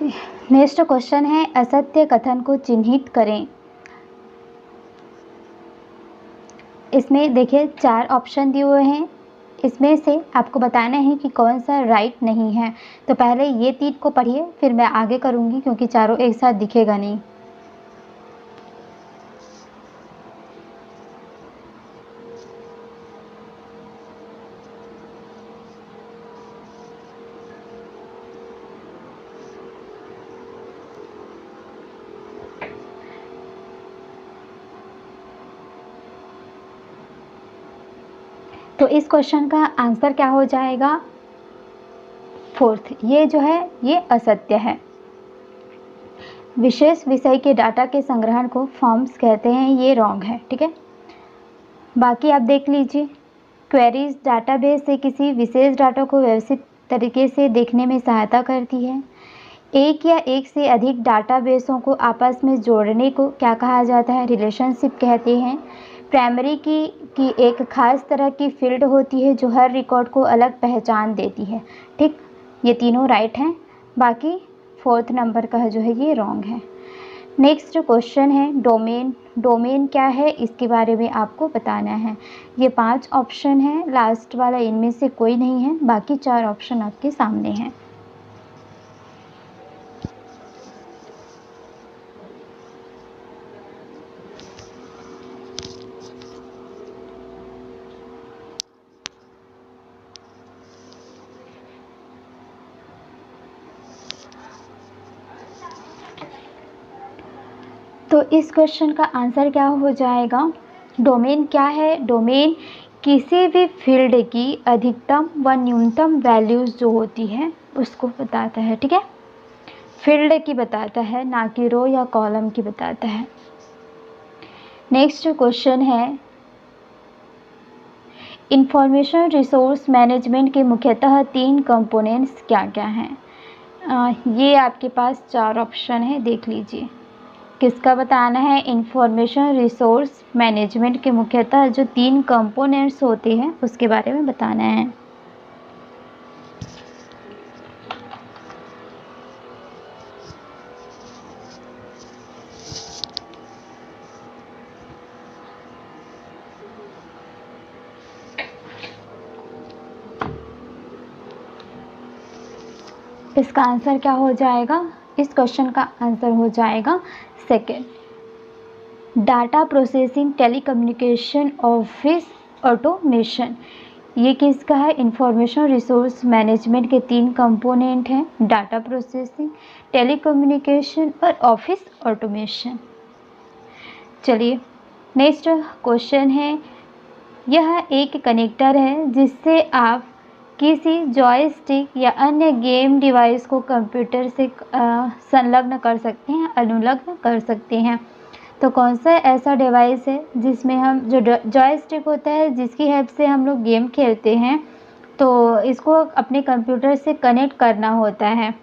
Next question है, असत्य कथन को चिन्हित करें। इसमें देखिए 4 ऑप्शन दिए हुए हैं, इसमें से आपको बताना है कि कौन सा राइट नहीं है। तो पहले ये 3 को पढ़िए, फिर मैं आगे करूँगी, क्योंकि चारों एक साथ दिखेगा नहीं। तो इस क्वेश्चन का आंसर क्या हो जाएगा? 4th, ये जो है ये असत्य है। विशेष विषय के डाटा के संग्रहण को फॉर्म्स कहते हैं, ये रॉन्ग है। ठीक है, बाकी आप देख लीजिए। क्वेरीज डाटाबेस से किसी विशेष डाटा को व्यवस्थित तरीके से देखने में सहायता करती है। एक या एक से अधिक डाटाबेसों को आपस में जोड़ने को क्या कहा जाता है? रिलेशनशिप कहते हैं। प्राइमरी की एक खास तरह की फील्ड होती है जो हर रिकॉर्ड को अलग पहचान देती है। ठीक, ये तीनों राइट हैं, बाकी 4th नंबर का जो है ये रॉन्ग है। नेक्स्ट क्वेश्चन है, डोमेन। डोमेन क्या है, इसके बारे में आपको बताना है। ये 5 ऑप्शन है, लास्ट वाला इनमें से कोई नहीं है, बाकी 4 ऑप्शन आपके सामने हैं। तो इस क्वेश्चन का आंसर क्या हो जाएगा? डोमेन क्या है? डोमेन किसी भी फील्ड की अधिकतम व न्यूनतम वैल्यूज़ जो होती है उसको बताता है। ठीक है, फील्ड की बताता है, ना कि रो या कॉलम की बताता है। नेक्स्ट क्वेश्चन है, इंफॉर्मेशन रिसोर्स मैनेजमेंट के मुख्यतः 3 कंपोनेंट्स क्या क्या हैं? ये आपके पास 4 ऑप्शन है, देख लीजिए। किसका बताना है? इंफॉर्मेशन रिसोर्स मैनेजमेंट के मुख्यतः जो 3 कंपोनेंट्स होते हैं उसके बारे में बताना है। इसका आंसर क्या हो जाएगा? इस क्वेश्चन का आंसर हो जाएगा second, data processing, telecommunication, office automation. ये किसका है? इंफॉर्मेशन रिसोर्स मैनेजमेंट के 3 कंपोनेंट हैं, डाटा प्रोसेसिंग, टेलीकम्युनिकेशन और ऑफिस ऑटोमेशन। चलिए नेक्स्ट क्वेश्चन है, यह एक कनेक्टर है जिससे आप किसी जॉयस्टिक या अन्य गेम डिवाइस को कंप्यूटर से संलग्न कर सकते हैं, अनुलग्न कर सकते हैं। तो कौन सा ऐसा डिवाइस है जिसमें हम जो जॉयस्टिक होता है जिसकी हेल्प से हम लोग गेम खेलते हैं, तो इसको अपने कंप्यूटर से कनेक्ट करना होता है।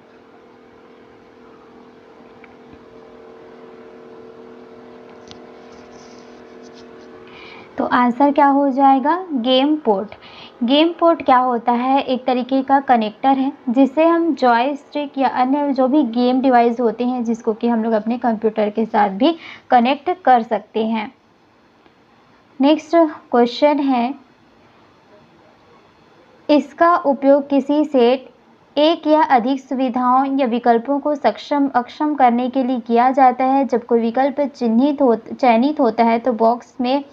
तो आंसर क्या हो जाएगा? Game port. गेम पोर्ट क्या होता है? एक तरीके का कनेक्टर है जिससे हम जॉयस्टिक या अन्य जो भी गेम डिवाइस होते हैं जिसको कि हम लोग अपने कंप्यूटर के साथ भी कनेक्ट कर सकते हैं। नेक्स्ट क्वेश्चन है, इसका उपयोग किसी सेट, एक या अधिक सुविधाओं या विकल्पों को अक्षम करने के लिए किया जाता है। जब कोई विकल्प चयनित होता है तो बॉक्स में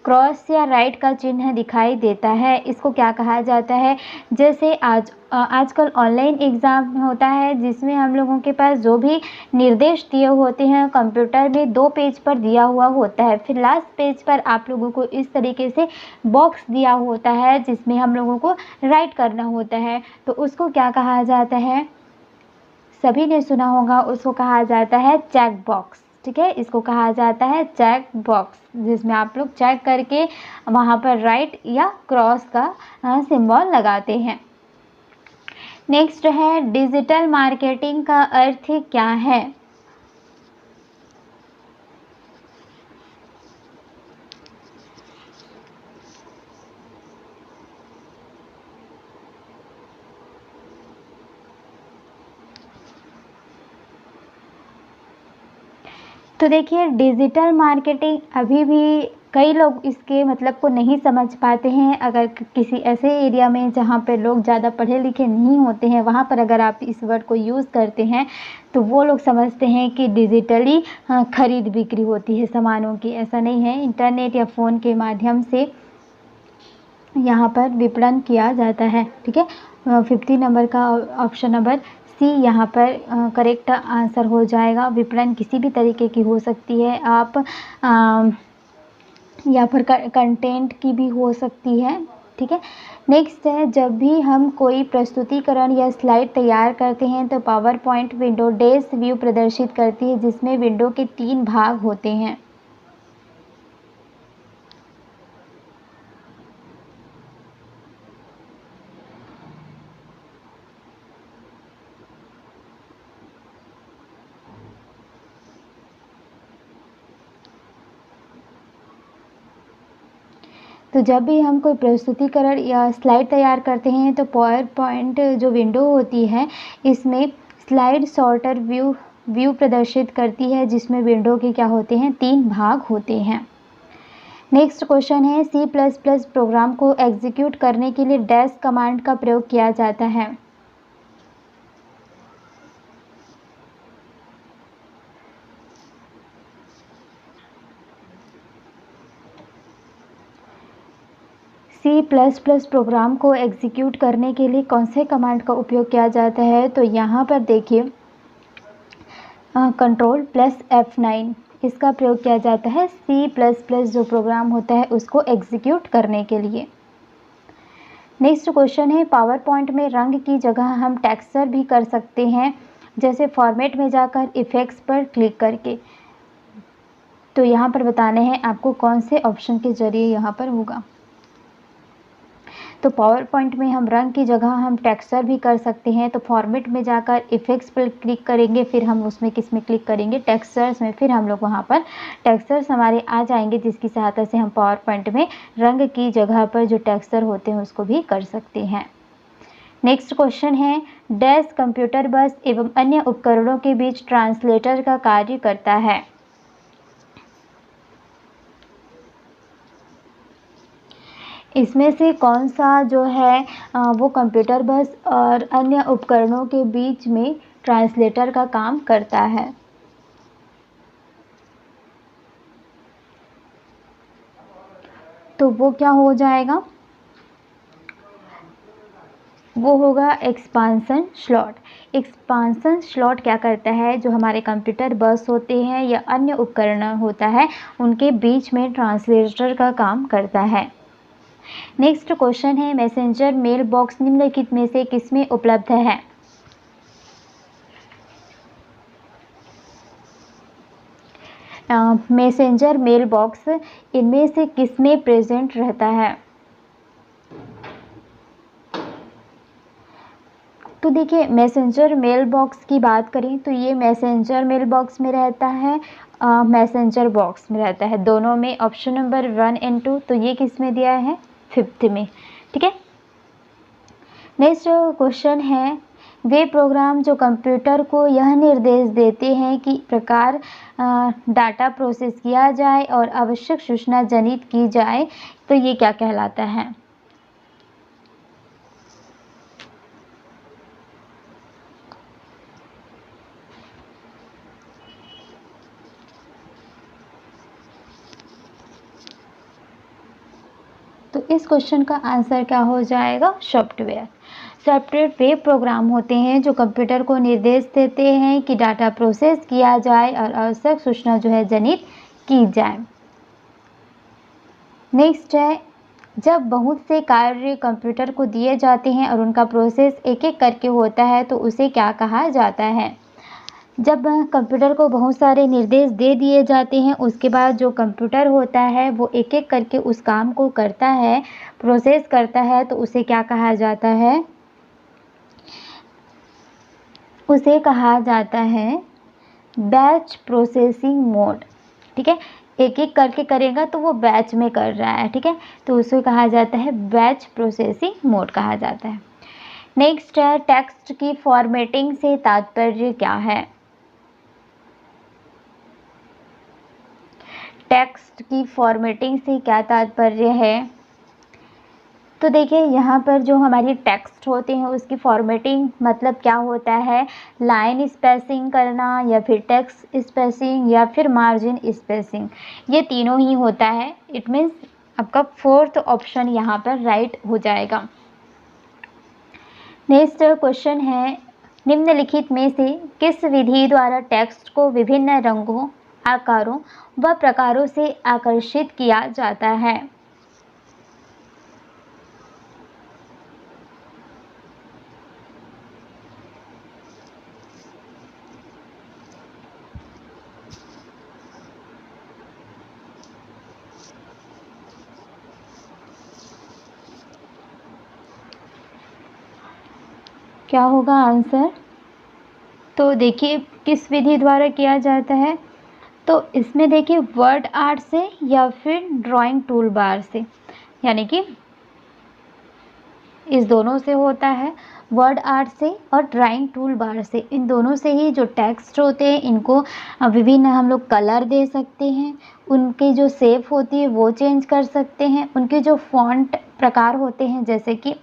क्रॉस या राइट का चिन्ह दिखाई देता है। इसको क्या कहा जाता है? जैसे आजकल ऑनलाइन एग्ज़ाम होता है जिसमें हम लोगों के पास जो भी निर्देश दिए होते हैं कंप्यूटर में 2 पेज पर दिया हुआ होता है, फिर लास्ट पेज पर आप लोगों को इस तरीके से बॉक्स दिया होता है जिसमें हम लोगों को राइट करना होता है। तो उसको क्या कहा जाता है? सभी ने सुना होगा, उसको कहा जाता है चेक बॉक्स। ठीक है, इसको कहा जाता है चेक बॉक्स, जिसमें आप लोग चेक करके वहाँ पर राइट या क्रॉस का सिंबल लगाते हैं। नेक्स्ट है, डिजिटल मार्केटिंग का अर्थ क्या है? तो देखिए, डिजिटल मार्केटिंग अभी भी कई लोग इसके मतलब को नहीं समझ पाते हैं। अगर किसी ऐसे एरिया में जहाँ पे लोग ज़्यादा पढ़े लिखे नहीं होते हैं, वहाँ पर अगर आप इस वर्ड को यूज़ करते हैं तो वो लोग समझते हैं कि डिजिटली खरीद बिक्री होती है सामानों की। ऐसा नहीं है, इंटरनेट या फ़ोन के माध्यम से यहाँ पर विपणन किया जाता है। ठीक है, 50 नंबर का ऑप्शन नंबर सी यहाँ पर करेक्ट आंसर हो जाएगा। विपणन किसी भी तरीके की हो सकती है, आप या फिर कंटेंट की भी हो सकती है। ठीक है, नेक्स्ट है, जब भी हम कोई प्रस्तुतिकरण या स्लाइड तैयार करते हैं तो power point window dash view प्रदर्शित करती है, जिसमें विंडो के 3 भाग होते हैं। तो जब भी हम कोई प्रस्तुतिकरण या स्लाइड तैयार करते हैं तो पावर पॉइंट जो विंडो होती है इसमें स्लाइड सॉर्टर व्यू प्रदर्शित करती है, जिसमें विंडो के क्या होते हैं, 3 भाग होते हैं। नेक्स्ट क्वेश्चन है, C++ प्रोग्राम को एग्जीक्यूट करने के लिए डैश कमांड का प्रयोग किया जाता है। C++ प्रोग्राम को एग्जीक्यूट करने के लिए कौन से कमांड का उपयोग किया जाता है? तो यहाँ पर देखिए Ctrl+F9 इसका प्रयोग किया जाता है C++ जो प्रोग्राम होता है उसको एग्जीक्यूट करने के लिए। नेक्स्ट क्वेश्चन है, पावर पॉइंट में रंग की जगह हम टेक्सचर भी कर सकते हैं, जैसे फॉर्मेट में जाकर इफेक्ट्स पर क्लिक करके। तो यहाँ पर बताने हैं आपको कौन से ऑप्शन के जरिए यहाँ पर होगा। तो पावर पॉइंट में हम रंग की जगह हम टेक्सचर भी कर सकते हैं। तो फॉर्मेट में जाकर इफेक्ट्स पर क्लिक करेंगे, फिर हम उसमें किस में क्लिक करेंगे, टेक्सचर्स में, फिर हम लोग वहाँ पर टेक्सचर्स हमारे आ जाएंगे, जिसकी सहायता से हम पावर पॉइंट में रंग की जगह पर जो टेक्सचर होते हैं उसको भी कर सकते हैं। नेक्स्ट क्वेश्चन है, डैश कंप्यूटर बस एवं अन्य उपकरणों के बीच ट्रांसलेटर का कार्य करता है। इसमें से कौन सा जो है वो कंप्यूटर बस और अन्य उपकरणों के बीच में ट्रांसलेटर का काम करता है? तो वो क्या हो जाएगा, वो होगा एक्सपांसन स्लॉट। एक्सपांसन स्लॉट क्या करता है, जो हमारे कंप्यूटर बस होते हैं या अन्य उपकरण होता है उनके बीच में ट्रांसलेटर का काम करता है। नेक्स्ट क्वेश्चन है, मैसेंजर मेल बॉक्स निम्नलिखित में से किसमें उपलब्ध है? मैसेंजर मेल बॉक्स इनमें से किसमें प्रेजेंट रहता है? तो देखिए, मैसेंजर मेल बॉक्स की बात करें तो ये मैसेंजर मेल बॉक्स में रहता है, मैसेंजर बॉक्स में रहता है, दोनों में। ऑप्शन नंबर 1 और 2, तो ये किस में दिया है, 5th में। ठीक है, नेक्स्ट क्वेश्चन है, वे प्रोग्राम जो कंप्यूटर को यह निर्देश देते हैं कि प्रकार डाटा प्रोसेस किया जाए और आवश्यक सूचना जनित की जाए, तो ये क्या कहलाता है? तो इस क्वेश्चन का आंसर क्या हो जाएगा, सॉफ्टवेयर। सॉफ्टवेयर वे प्रोग्राम होते हैं जो कंप्यूटर को निर्देश देते हैं कि डाटा प्रोसेस किया जाए और आवश्यक सूचना जो है जनित की जाए। नेक्स्ट है, जब बहुत से कार्य कंप्यूटर को दिए जाते हैं और उनका प्रोसेस एक एक करके होता है तो उसे क्या कहा जाता है? जब कंप्यूटर को बहुत सारे निर्देश दे दिए जाते हैं, उसके बाद जो कंप्यूटर होता है वो एक एक करके उस काम को करता है, प्रोसेस करता है, तो उसे क्या कहा जाता है? उसे कहा जाता है बैच प्रोसेसिंग मोड। ठीक है, एक एक करके करेगा तो वो बैच में कर रहा है। ठीक है, तो उसे कहा जाता है बैच प्रोसेसिंग मोड कहा जाता है। नेक्स्ट है, टेक्स्ट की फॉर्मेटिंग से तात्पर्य क्या है? टेक्स्ट की फॉर्मेटिंग से क्या तात्पर्य है? तो देखिए यहाँ पर जो हमारी टेक्स्ट होते हैं उसकी फॉर्मेटिंग मतलब क्या होता है, लाइन स्पेसिंग करना या फिर टेक्स्ट स्पेसिंग या फिर मार्जिन स्पेसिंग, ये तीनों ही होता है। इट मीन्स आपका फोर्थ ऑप्शन यहाँ पर राइट हो जाएगा। नेक्स्ट क्वेश्चन है, निम्नलिखित में से किस विधि द्वारा टेक्स्ट को विभिन्न रंगों, आकारों व प्रकारों से आकर्षित किया जाता है? क्या होगा आंसर? तो देखिए किस विधि द्वारा किया जाता है, तो इसमें देखिए वर्ड आर्ट से या फिर ड्राइंग टूल बार से, यानी कि इस दोनों से होता है, वर्ड आर्ट से और ड्राइंग टूल बार से। इन दोनों से ही जो टेक्स्ट होते हैं इनको विभिन्न हम लोग कलर दे सकते हैं, उनकी जो शेप होती है वो चेंज कर सकते हैं, उनके जो फॉन्ट प्रकार होते हैं जैसे कि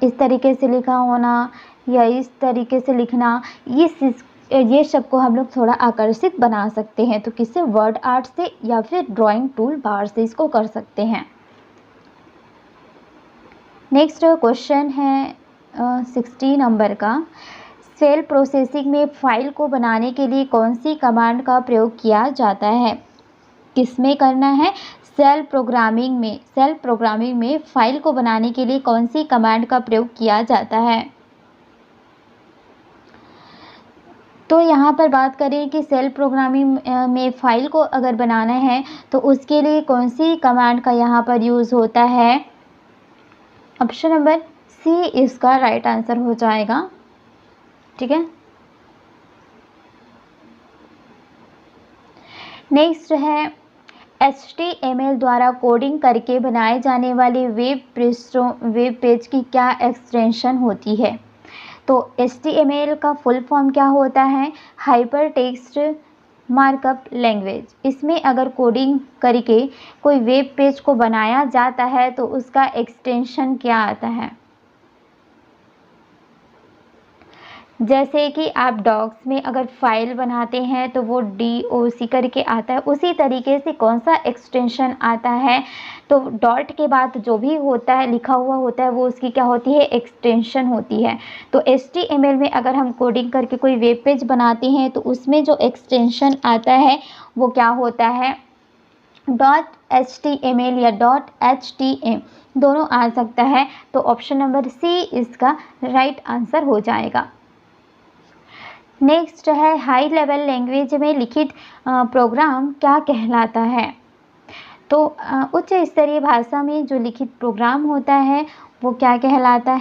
इस तरीके से लिखा होना या इस तरीके से लिखना, ये सब को हम लोग थोड़ा आकर्षित बना सकते हैं। तो किससे? वर्ड आर्ट से या फिर ड्राइंग टूल बार से इसको कर सकते हैं। नेक्स्ट क्वेश्चन है 60 नंबर का, सेल प्रोसेसिंग में फाइल को बनाने के लिए कौन सी कमांड का प्रयोग किया जाता है? किसमें करना है? सेल प्रोग्रामिंग में फाइल को बनाने के लिए कौन सी कमांड का प्रयोग किया जाता है? तो यहाँ पर बात करें कि सेल प्रोग्रामिंग में फाइल को अगर बनाना है तो उसके लिए कौन सी कमांड का यहाँ पर यूज़ होता है? ऑप्शन नंबर सी इसका राइट आंसर हो जाएगा। ठीक है, नेक्स्ट है, HTML द्वारा कोडिंग करके बनाए जाने वाले वेब पेज की क्या एक्सटेंशन होती है? तो HTML का फुल फॉर्म क्या होता है? Hyper text markup language. इसमें अगर कोडिंग करके कोई वेब पेज को बनाया जाता है तो उसका एक्सटेंशन क्या आता है? जैसे कि आप डॉक्स में अगर फाइल बनाते हैं तो वो DOC करके आता है, उसी तरीके से कौन सा एक्सटेंशन आता है? तो डॉट के बाद जो भी होता है लिखा हुआ होता है वो उसकी क्या होती है? एक्सटेंशन होती है। तो HTML में अगर हम कोडिंग करके कोई वेब पेज बनाते हैं तो उसमें जो एक्सटेंशन आता है वो क्या होता है? .html या .htm दोनों आ सकता है। तो ऑप्शन नंबर सी इसका राइट आंसर हो जाएगा। नेक्स्ट है, हाई लेवल लैंग्वेज में लिखित प्रोग्राम क्या कहलाता है? तो उच्च स्तरीय भाषा में जो लिखित प्रोग्राम होता है वो क्या कहलाता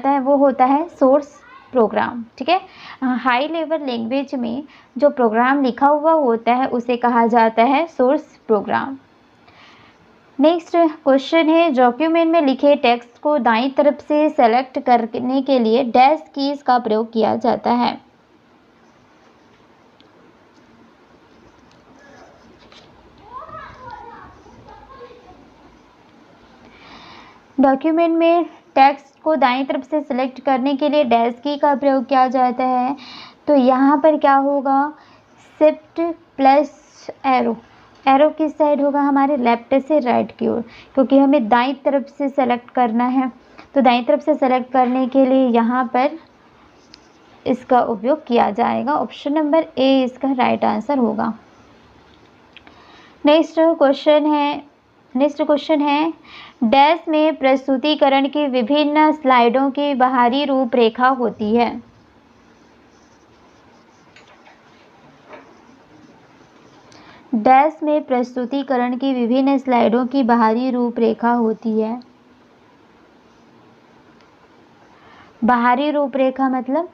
है? वो होता है सोर्स प्रोग्राम। ठीक है, हाई लेवल लैंग्वेज में जो प्रोग्राम लिखा हुआ होता है उसे कहा जाता है सोर्स प्रोग्राम। नेक्स्ट क्वेश्चन है, डॉक्यूमेंट में लिखे टेक्स्ट को दाईं तरफ से सेलेक्ट करने के लिए डैश कीज का प्रयोग किया जाता है। डॉक्यूमेंट में टेक्स्ट को दाईं तरफ से सेलेक्ट करने के लिए डैश की का प्रयोग किया जाता है। तो यहाँ पर क्या होगा? शिफ्ट प्लस एरो किस साइड होगा? हमारे लेफ्ट से राइट की ओर, क्योंकि हमें दाईं तरफ से सेलेक्ट करना है। तो दाईं तरफ से सेलेक्ट करने के लिए यहाँ पर इसका उपयोग किया जाएगा। ऑप्शन नंबर ए इसका राइट आंसर होगा। नेक्स्ट क्वेश्चन है, डैश में प्रस्तुतिकरण की विभिन्न स्लाइडों की बाहरी रूपरेखा होती है। डैश में प्रस्तुतिकरण की विभिन्न स्लाइडों की बाहरी रूपरेखा होती है। बाहरी रूपरेखा मतलब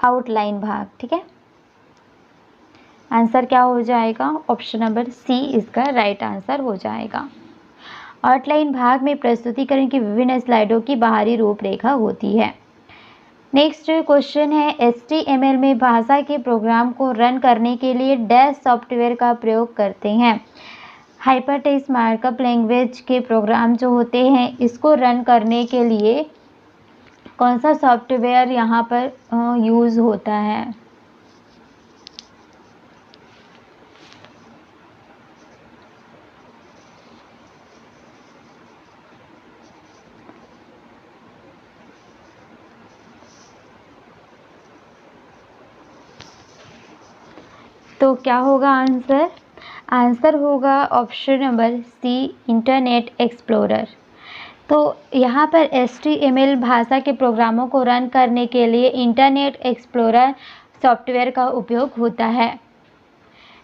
आउटलाइन भाग। ठीक है, आंसर क्या हो जाएगा? ऑप्शन नंबर सी इसका राइट आंसर हो जाएगा। आउटलाइन भाग में प्रस्तुतिकरण की विभिन्न स्लाइडों की बाहरी रूपरेखा होती है। नेक्स्ट क्वेश्चन है HTML में भाषा के प्रोग्राम को रन करने के लिए डैश सॉफ्टवेयर का प्रयोग करते हैं। हाइपरटेक्स्ट मार्कअप लैंग्वेज के प्रोग्राम जो होते हैं इसको रन करने के लिए कौन सा सॉफ्टवेयर यहाँ पर यूज़ होता है। तो क्या होगा आंसर? आंसर होगा option number C, Internet Explorer. तो यहाँ पर HTML भाषा के प्रोग्रामों को रन करने के लिए इंटरनेट एक्सप्लोरर सॉफ्टवेयर का उपयोग होता है।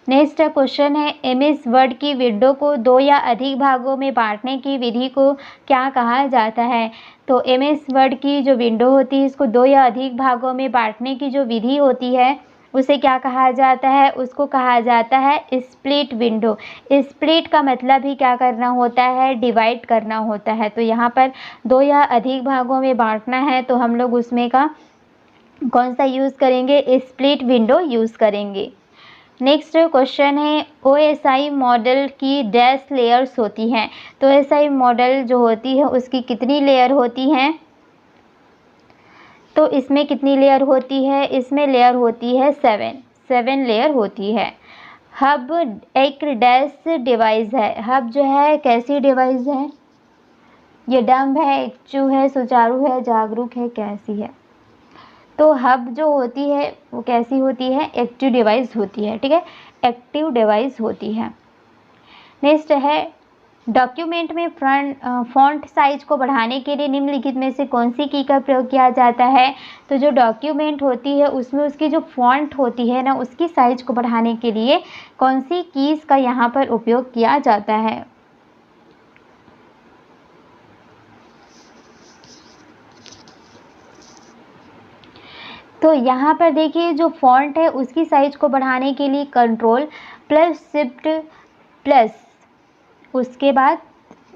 नेक्स्ट क्वेश्चन है MS वर्ड की विंडो को 2 या अधिक भागों में बांटने की विधि को क्या कहा जाता है। तो MS वर्ड की जो विंडो होती है इसको 2 या अधिक भागों में बांटने की जो विधि होती है उसे क्या कहा जाता है? उसको कहा जाता है स्प्लिट विंडो। स्प्लिट का मतलब ही क्या करना होता है? डिवाइड करना होता है। तो यहाँ पर 2 या अधिक भागों में बांटना है तो हम लोग उसमें का कौन सा यूज़ करेंगे? स्प्लिट विंडो यूज़ करेंगे। नेक्स्ट क्वेश्चन है OSI मॉडल की डैश लेयर्स होती हैं। तो OSI मॉडल जो होती है उसकी कितनी लेयर होती हैं? तो इसमें कितनी लेयर होती है? इसमें लेयर होती है 7 लेयर होती है। हब एक डैश डिवाइस है। हब जो है कैसी डिवाइस है? ये डम्ब है, एक्चू है, सुचारू है, जागरूक है, कैसी है? तो हब जो होती है वो कैसी होती है? एक्टिव डिवाइस होती है। ठीक है, एक्टिव डिवाइस होती है। नेक्स्ट है डॉक्यूमेंट में फॉन्ट साइज को बढ़ाने के लिए निम्नलिखित में से कौन सी की का प्रयोग किया जाता है। तो जो डॉक्यूमेंट होती है उसमें उसकी जो फॉन्ट होती है ना उसकी साइज को बढ़ाने के लिए कौन सी कीज़ का यहाँ पर उपयोग किया जाता है। तो यहाँ पर देखिए जो फॉन्ट है उसकी साइज को बढ़ाने के लिए कंट्रोल प्लस शिफ्ट प्लस उसके बाद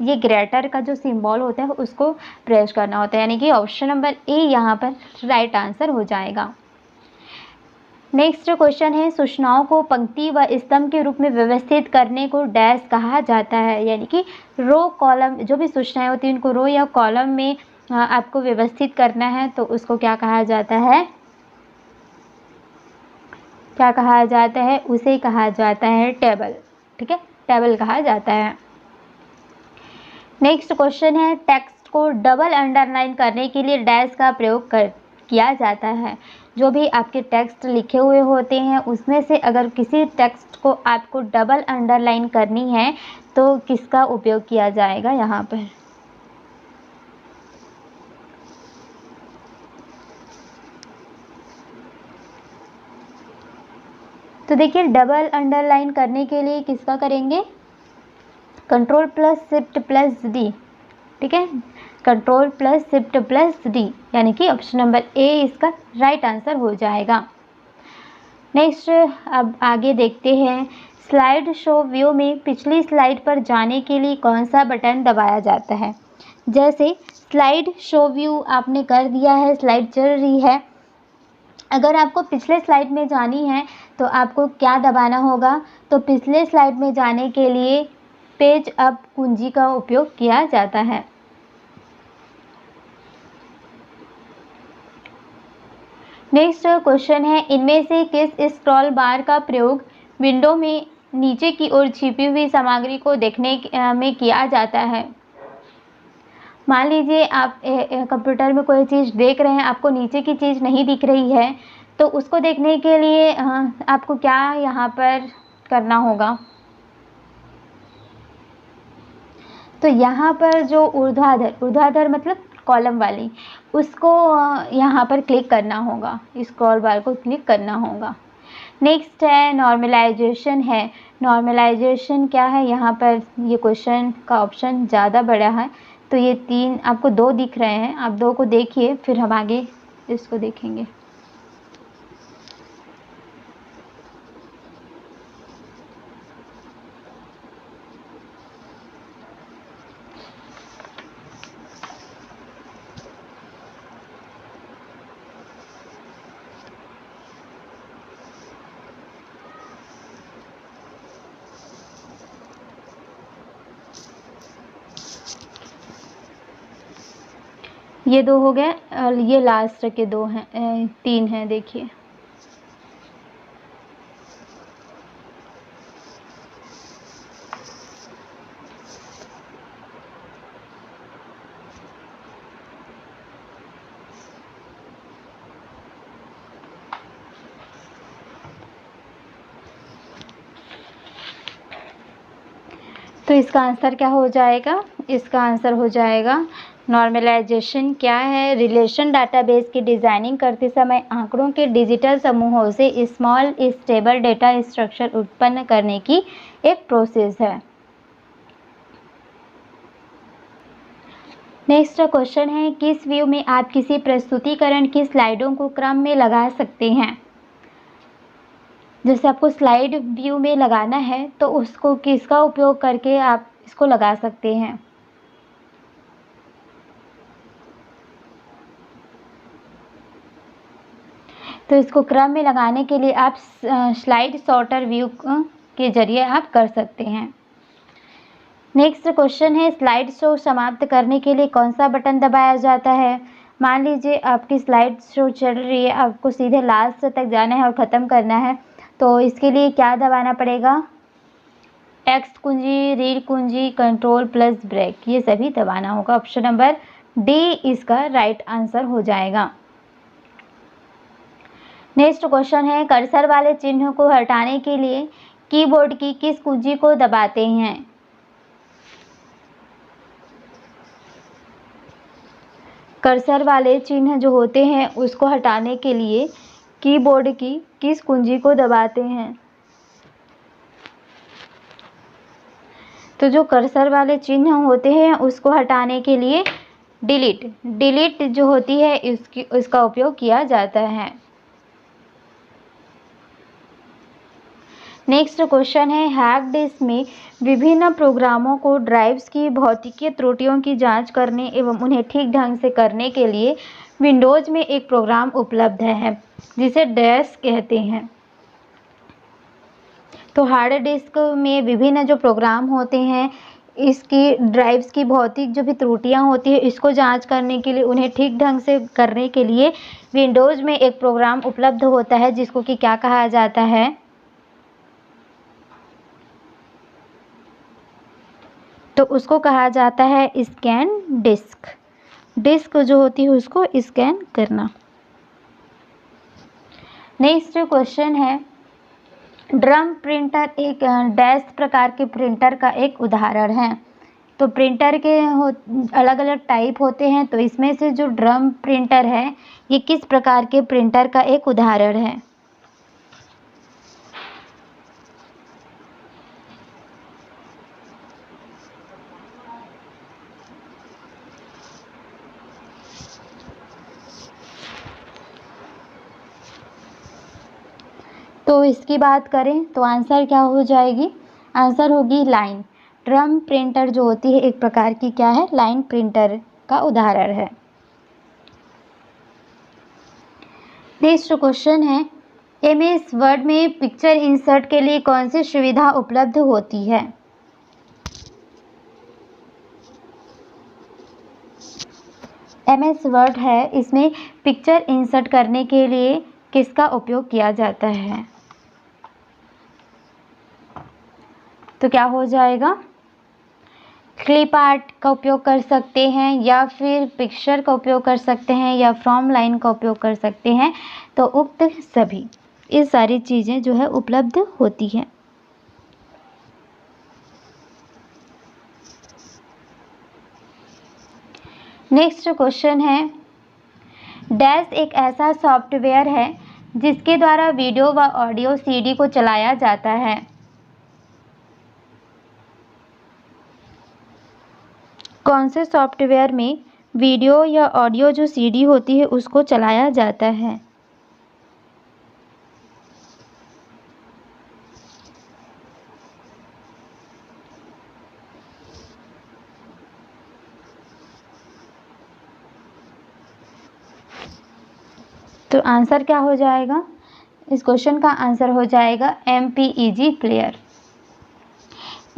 ये ग्रेटर का जो सिंबल होता है उसको प्रेस करना होता है, यानी कि ऑप्शन नंबर ए यहाँ पर राइट आंसर हो जाएगा। नेक्स्ट क्वेश्चन है सूचनाओं को पंक्ति व स्तंभ के रूप में व्यवस्थित करने को डैश कहा जाता है, यानी कि रो कॉलम जो भी सूचनाएं होती हैं उनको रो या कॉलम में आपको व्यवस्थित करना है तो उसको क्या कहा जाता है? क्या कहा जाता है? उसे कहा जाता है टेबल। ठीक है, टेबल कहा जाता है। नेक्स्ट क्वेश्चन है टेक्स्ट को डबल अंडरलाइन करने के लिए डैश का प्रयोग किया जाता है। जो भी आपके टेक्स्ट लिखे हुए होते हैं उसमें से अगर किसी टेक्स्ट को आपको डबल अंडरलाइन करनी है तो किसका उपयोग किया जाएगा यहाँ पर? तो देखिए डबल अंडरलाइन करने के लिए किसका करेंगे? Control plus shift plus D. ठीक है, control plus shift plus D, यानी कि ऑप्शन नंबर ए इसका राइट आंसर हो जाएगा। नेक्स्ट अब आगे देखते हैं स्लाइड शो व्यू में पिछली स्लाइड पर जाने के लिए कौन सा बटन दबाया जाता है। जैसे स्लाइड शो व्यू आपने कर दिया है, स्लाइड चल रही है, अगर आपको पिछले स्लाइड में जानी है तो आपको क्या दबाना होगा? तो पिछले स्लाइड में जाने के लिए पेज अप कुंजी का उपयोग किया जाता है। नेक्स्ट क्वेश्चन है इनमें से किस स्क्रॉल बार का प्रयोग विंडो में नीचे की ओर छिपी हुई सामग्री को देखने में किया जाता है। मान लीजिए आप कंप्यूटर में कोई चीज़ देख रहे हैं, आपको नीचे की चीज़ नहीं दिख रही है तो उसको देखने के लिए आपको क्या यहाँ पर करना होगा? तो यहाँ पर जो ऊर्ध्वाधर मतलब कॉलम वाली उसको यहाँ पर क्लिक करना होगा, स्क्रॉल बार को क्लिक करना होगा। नेक्स्ट है नॉर्मलाइजेशन है। नॉर्मलाइजेशन क्या है? यहाँ पर ये क्वेश्चन का ऑप्शन ज़्यादा बड़ा है तो ये 3 आपको 2 दिख रहे हैं, आप 2 को देखिए फिर हम आगे इसको देखेंगे। ये 2 हो गए और ये लास्ट के 2 हैं, 3 हैं देखिए। तो इसका आंसर क्या हो जाएगा? इसका आंसर हो जाएगा नॉर्मलाइजेशन। क्या है? रिलेशन डाटाबेस की डिज़ाइनिंग करते समय आंकड़ों के डिजिटल समूहों से स्मॉल स्टेबल डेटा स्ट्रक्चर उत्पन्न करने की एक प्रोसेस है। नेक्स्ट क्वेश्चन है, किस व्यू में आप किसी प्रस्तुतिकरण की स्लाइडों को क्रम में लगा सकते हैं? जैसे आपको स्लाइड व्यू में लगाना है तो उसको किसका उपयोग करके आप इसको लगा सकते हैं? तो इसको क्रम में लगाने के लिए आप स्लाइड सॉर्टर व्यू के जरिए आप कर सकते हैं। नेक्स्ट क्वेश्चन है, स्लाइड शो समाप्त करने के लिए कौन सा बटन दबाया जाता है? मान लीजिए आपकी स्लाइड शो चल रही है, आपको सीधे लास्ट तक जाना है और ख़त्म करना है, तो इसके लिए क्या दबाना पड़ेगा? एक्स कुंजी, रीड कुंजी, कंट्रोल प्लस ब्रेक, ये सभी दबाना होगा। ऑप्शन नंबर डी इसका राइट आंसर हो जाएगा। नेक्स्ट क्वेश्चन है, कर्सर वाले चिन्ह को हटाने के लिए कीबोर्ड की किस कुंजी को दबाते हैं? कर्सर वाले चिन्ह जो होते हैं उसको हटाने के लिए कीबोर्ड की किस कुंजी को दबाते हैं? तो जो कर्सर वाले चिन्ह होते हैं उसको हटाने के लिए डिलीट जो होती है इसका उपयोग किया जाता है। नेक्स्ट क्वेश्चन है, हार्ड डिस्क में विभिन्न प्रोग्रामों को ड्राइव्स की भौतिकीय त्रुटियों की जांच करने एवं उन्हें ठीक ढंग से करने के लिए विंडोज़ में एक प्रोग्राम उपलब्ध है जिसे डैश कहते हैं। तो हार्ड डिस्क में विभिन्न जो प्रोग्राम होते हैं, इसकी ड्राइव्स की भौतिक जो भी त्रुटियां होती है इसको जांच करने के लिए, उन्हें ठीक ढंग से करने के लिए विंडोज़ में एक प्रोग्राम उपलब्ध होता है जिसको कि क्या कहा जाता है? तो उसको कहा जाता है स्कैन डिस्क। डिस्क जो होती है उसको स्कैन करना। नेक्स्ट क्वेश्चन है, ड्रम प्रिंटर एक डैश प्रकार के प्रिंटर का एक उदाहरण है। तो प्रिंटर के अलग अलग टाइप होते हैं, तो इसमें से जो ड्रम प्रिंटर है ये किस प्रकार के प्रिंटर का एक उदाहरण है? तो इसकी बात करें तो आंसर क्या हो जाएगी? आंसर होगी लाइन। ड्रम प्रिंटर जो होती है एक प्रकार की क्या है? लाइन प्रिंटर का उदाहरण है। नेक्स्ट क्वेश्चन है, एमएस वर्ड में पिक्चर इंसर्ट के लिए कौन सी सुविधा उपलब्ध होती है? एमएस वर्ड है, इसमें पिक्चर इंसर्ट करने के लिए किसका उपयोग किया जाता है? तो क्या हो जाएगा? क्लिप आर्ट का उपयोग कर सकते हैं या फिर पिक्चर का उपयोग कर सकते हैं या फ्रॉम लाइन का उपयोग कर सकते हैं। तो उक्त सभी ये सारी चीज़ें जो है उपलब्ध होती हैं। नेक्स्ट क्वेश्चन है, डैश एक ऐसा सॉफ्टवेयर है जिसके द्वारा वीडियो व ऑडियो सीडी को चलाया जाता है। कौन से सॉफ्टवेयर में वीडियो या ऑडियो जो सीडी होती है उसको चलाया जाता है? तो आंसर क्या हो जाएगा? इस क्वेश्चन का आंसर हो जाएगा MPEG प्लेयर।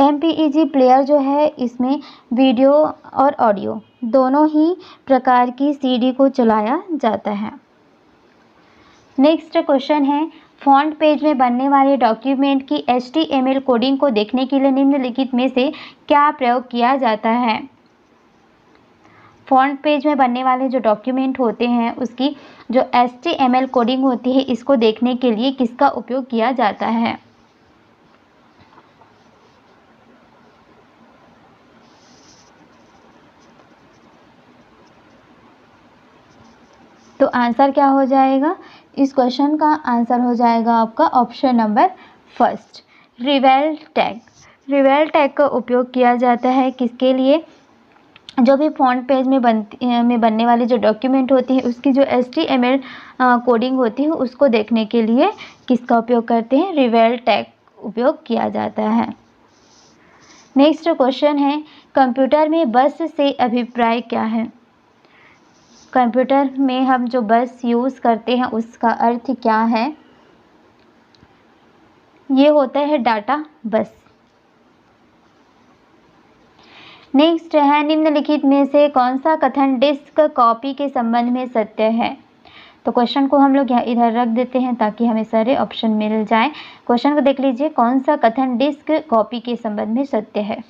MPEG प्लेयर जो है इसमें वीडियो और ऑडियो दोनों ही प्रकार की सीडी को चलाया जाता है। नेक्स्ट क्वेश्चन है, फ्रंट पेज में बनने वाले डॉक्यूमेंट की HTML कोडिंग को देखने के लिए निम्नलिखित में से क्या प्रयोग किया जाता है? फ्रंट पेज में बनने वाले जो डॉक्यूमेंट होते हैं उसकी जो HTML कोडिंग होती है, इसको देखने के लिए किसका उपयोग किया जाता है? तो आंसर क्या हो जाएगा? इस क्वेश्चन का आंसर हो जाएगा आपका option number first, रिवेल tag. रिवेल tag का उपयोग किया जाता है किसके लिए? जो भी फ्रंट पेज में बनने वाली जो डॉक्यूमेंट होती है उसकी जो HTML कोडिंग होती है उसको देखने के लिए किसका उपयोग करते हैं? रिवेल टैग उपयोग किया जाता है। नेक्स्ट क्वेश्चन है, कंप्यूटर में बस से अभिप्राय क्या है? कंप्यूटर में हम जो बस यूज़ करते हैं उसका अर्थ क्या है? ये होता है डाटा बस। नेक्स्ट है, निम्नलिखित में से कौन सा कथन डिस्क कॉपी के संबंध में सत्य है? तो क्वेश्चन को हम लोग यहाँ इधर रख देते हैं ताकि हमें सारे ऑप्शन मिल जाए। क्वेश्चन को देख लीजिए, कौन सा कथन डिस्क कॉपी के संबंध में सत्य है?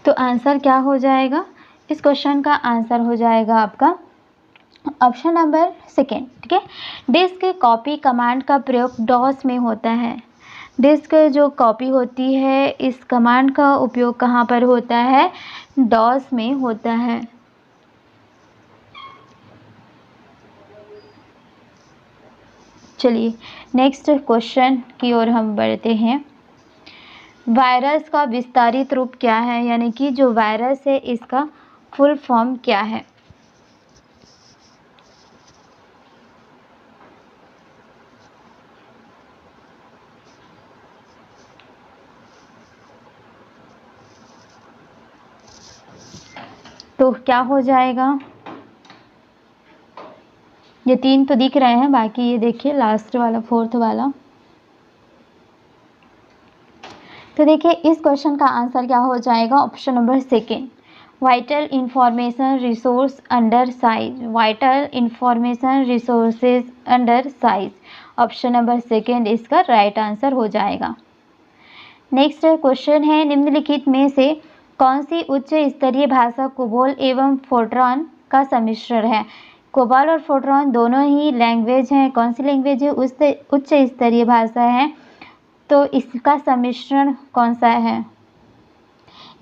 तो आंसर क्या हो जाएगा? इस क्वेश्चन का आंसर हो जाएगा आपका ऑप्शन नंबर सेकेंड। ठीक है, डिस्क कॉपी कमांड का प्रयोग डॉस में होता है। डिस्क जो कॉपी होती है इस कमांड का उपयोग कहाँ पर होता है? डॉस में होता है। चलिए नेक्स्ट क्वेश्चन की ओर हम बढ़ते हैं। वायरस का विस्तारित रूप क्या है? यानी कि जो वायरस है इसका फुल फॉर्म क्या है? तो क्या हो जाएगा? ये तीन तो दिख रहे हैं, बाकी ये देखिए लास्ट वाला फोर्थ वाला। तो देखिए इस क्वेश्चन का आंसर क्या हो जाएगा? Option number second, vital information resource under size. Vital information resources under size, option number second इसका राइट आंसर हो जाएगा। नेक्स्ट क्वेश्चन है, निम्नलिखित में से कौन सी उच्च स्तरीय भाषा कोबोल एवं फोर्ट्रॉन का सम्मिश्रण है? कोबोल और फोर्ट्रॉन दोनों ही लैंग्वेज हैं। कौन सी लैंग्वेज है? उच्च स्तरीय भाषा है। तो इसका सम्मिश्रण कौन सा है?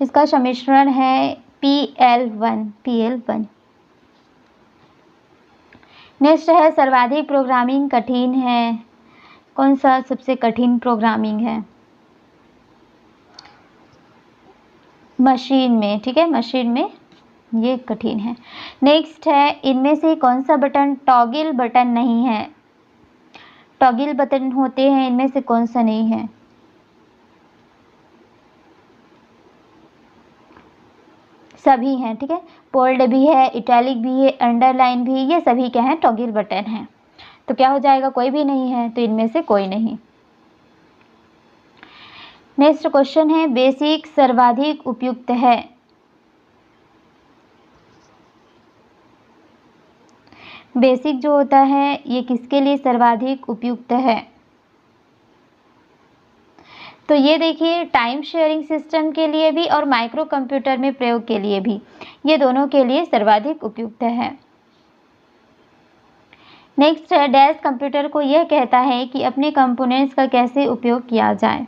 इसका सम्मिश्रण है PL1। नेक्स्ट है, सर्वाधिक प्रोग्रामिंग कठिन है। कौन सा सबसे कठिन प्रोग्रामिंग है? मशीन में। ठीक है, मशीन में ये कठिन है। नेक्स्ट है, इनमें से कौन सा बटन टॉगल बटन नहीं है? टॉगल बटन होते हैं, इनमें से कौन सा नहीं है? सभी हैं। ठीक है, बोल्ड भी है, इटैलिक भी है, अंडरलाइन भी, ये सभी क्या हैं? टॉगल बटन हैं। तो क्या हो जाएगा? कोई भी नहीं है, तो इनमें से कोई नहीं। नेक्स्ट क्वेश्चन है, बेसिक सर्वाधिक उपयुक्त है। बेसिक जो होता है ये किसके लिए सर्वाधिक उपयुक्त है? तो ये देखिए टाइम शेयरिंग सिस्टम के लिए भी और माइक्रो कंप्यूटर में प्रयोग के लिए भी, ये दोनों के लिए सर्वाधिक उपयुक्त है। नेक्स्ट है, डैश कंप्यूटर को यह कहता है कि अपने कंपोनेंट्स का कैसे उपयोग किया जाए।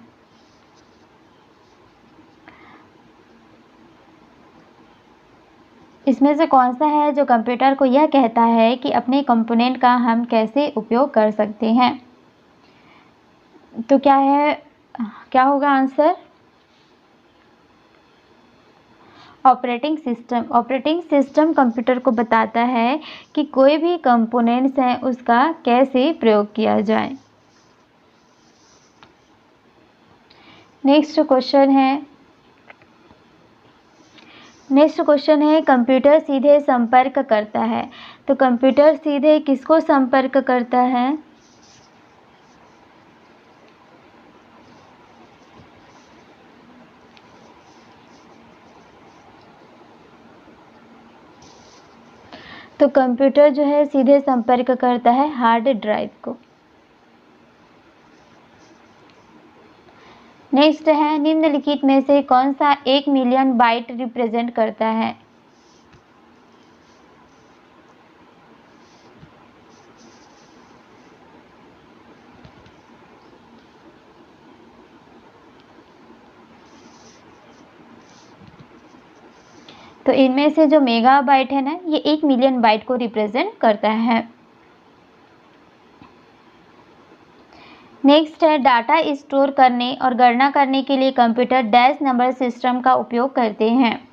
इसमें से कौन सा है जो कंप्यूटर को यह कहता है कि अपने कंपोनेंट का हम कैसे उपयोग कर सकते हैं? तो क्या है, क्या होगा answer? Operating system. Operating system computer को बताता है कि कोई भी कंपोनेंट्स है उसका कैसे प्रयोग किया जाए। नेक्स्ट क्वेश्चन है कंप्यूटर सीधे संपर्क करता है। तो कंप्यूटर सीधे किसको संपर्क करता है? तो कंप्यूटर जो है सीधे संपर्क करता है हार्ड ड्राइव को। नेक्स्ट है निम्नलिखित में से कौन सा 1 मिलियन बाइट रिप्रेजेंट करता है? तो इनमें से जो मेगाबाइट है ना, ये 1 मिलियन बाइट को रिप्रेजेंट करता है। नेक्स्ट है डाटा स्टोर करने और गणना करने के लिए कंप्यूटर डैश नंबर सिस्टम का उपयोग करते हैं।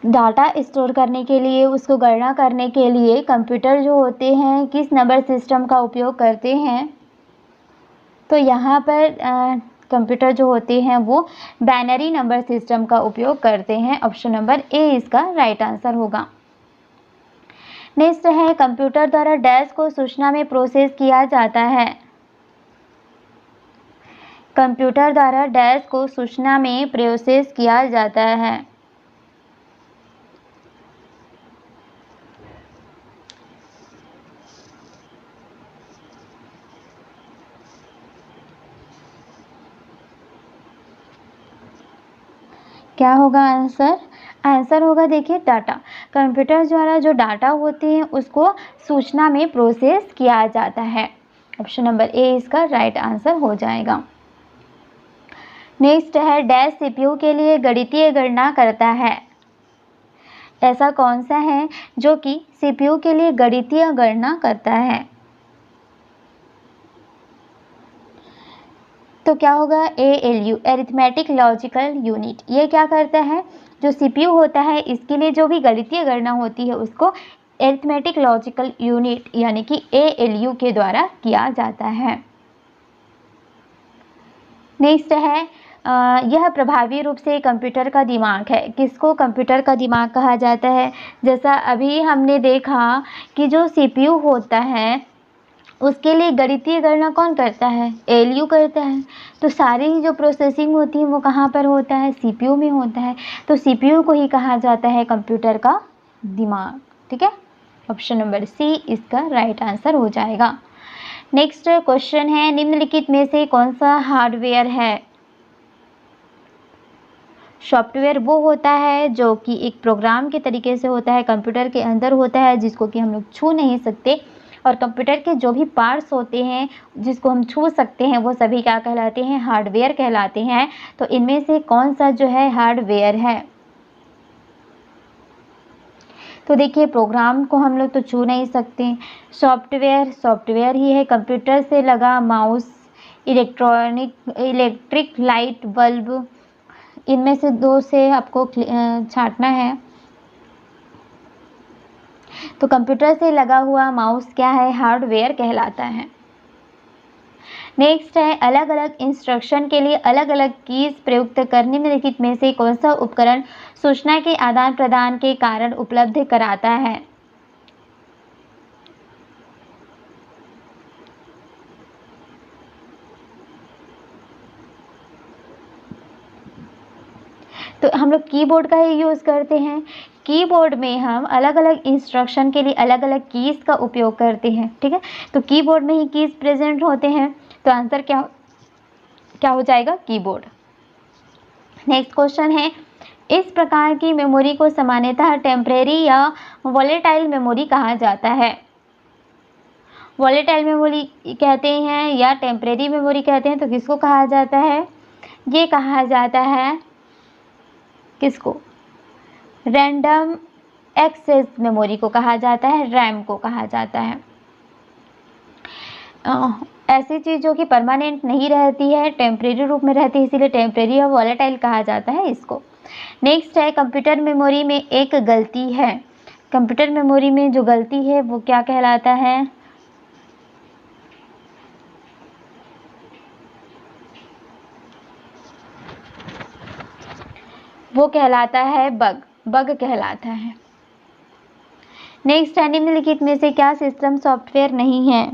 डाटा स्टोर करने के लिए, उसको गणना करने के लिए कंप्यूटर जो होते हैं किस नंबर सिस्टम का उपयोग करते हैं? तो यहाँ पर कंप्यूटर जो होते हैं वो बाइनरी नंबर सिस्टम का उपयोग करते हैं। ऑप्शन नंबर ए इसका राइट आंसर होगा। नेक्स्ट है कंप्यूटर द्वारा डैश को सूचना में प्रोसेस किया जाता है। कंप्यूटर द्वारा डैश को सूचना में प्रोसेस किया जाता है। क्या होगा आंसर? आंसर होगा देखिए डाटा। कंप्यूटर द्वारा जो डाटा होते हैं उसको सूचना में प्रोसेस किया जाता है। ऑप्शन नंबर ए इसका राइट आंसर हो जाएगा। नेक्स्ट है डैश सीपीयू के लिए गणितीय गणना करता है। ऐसा कौन सा है जो कि सीपीयू के लिए गणितीय गणना करता है? तो क्या होगा? ALU arithmetic logical unit. ये क्या करता है? जो सीपीयू होता है इसके लिए जो भी गणितीय गणना होती है उसको अरिथमेटिक लॉजिकल यूनिट यानी कि ALU के द्वारा किया जाता है। नेक्स्ट है यह प्रभावी रूप से कंप्यूटर का दिमाग है। किसको कंप्यूटर का दिमाग कहा जाता है? जैसा अभी हमने देखा कि जो सीपीयू होता है उसके लिए गणितीय गणना कौन करता है? ALU करता है। तो सारी ही जो प्रोसेसिंग होती है वो कहाँ पर होता है? सीपीयू में होता है। तो सीपीयू को ही कहा जाता है कंप्यूटर का दिमाग। ठीक है, ऑप्शन नंबर सी इसका राइट आंसर हो जाएगा। नेक्स्ट क्वेश्चन है निम्नलिखित में से कौन सा हार्डवेयर है? सॉफ्टवेयर वो होता है जो कि एक प्रोग्राम के तरीके से होता है, कंप्यूटर के अंदर होता है, जिसको कि हम लोग छू नहीं सकते। और कंप्यूटर के जो भी पार्ट्स होते हैं जिसको हम छू सकते हैं वो सभी क्या कहलाते हैं? हार्डवेयर कहलाते हैं। तो इनमें से कौन सा जो है हार्डवेयर है? तो देखिए प्रोग्राम को हम लोग तो छू नहीं सकते। सॉफ्टवेयर ही है। कंप्यूटर से लगा माउस, इलेक्ट्रिक लाइट बल्ब, इनमें से दो से आपको छांटना है। तो कंप्यूटर से लगा हुआ माउस क्या है? हार्डवेयर कहलाता है। नेक्स्ट है अलग अलग इंस्ट्रक्शन के लिए अलग अलग कीज प्रयुक्त कर निम्नलिखित में से कौन सा उपकरण सूचना के आदान प्रदान के कारण उपलब्ध कराता है? तो हम लोग कीबोर्ड का ही यूज़ करते हैं। कीबोर्ड में हम अलग अलग इंस्ट्रक्शन के लिए अलग अलग कीज़ का उपयोग करते हैं। ठीक है, तो कीबोर्ड में ही कीज़ प्रेजेंट होते हैं। तो आंसर क्या हो जाएगा? कीबोर्ड। नेक्स्ट क्वेश्चन है इस प्रकार की मेमोरी को सामान्यतः टेम्परेरी या वॉलेटाइल मेमोरी कहा जाता है। वॉलेटाइल मेमोरी कहते हैं या टेम्परेरी मेमोरी कहते हैं। तो किसको कहा जाता है? ये कहा जाता है किसको? रैंडम एक्सेस मेमोरी को कहा जाता है, रैम को कहा जाता है। ऐसी चीज़ जो कि परमानेंट नहीं रहती है, टेम्परेरी रूप में रहती है, इसीलिए टेम्परेरी और वॉलेटाइल कहा जाता है इसको। नेक्स्ट है कंप्यूटर मेमोरी में एक गलती है। कंप्यूटर मेमोरी में जो गलती है वो क्या कहलाता है? वो कहलाता है बग, बग कहलाता है। नेक्स्ट है, निम्नलिखित में से क्या सिस्टम सॉफ्टवेयर नहीं है?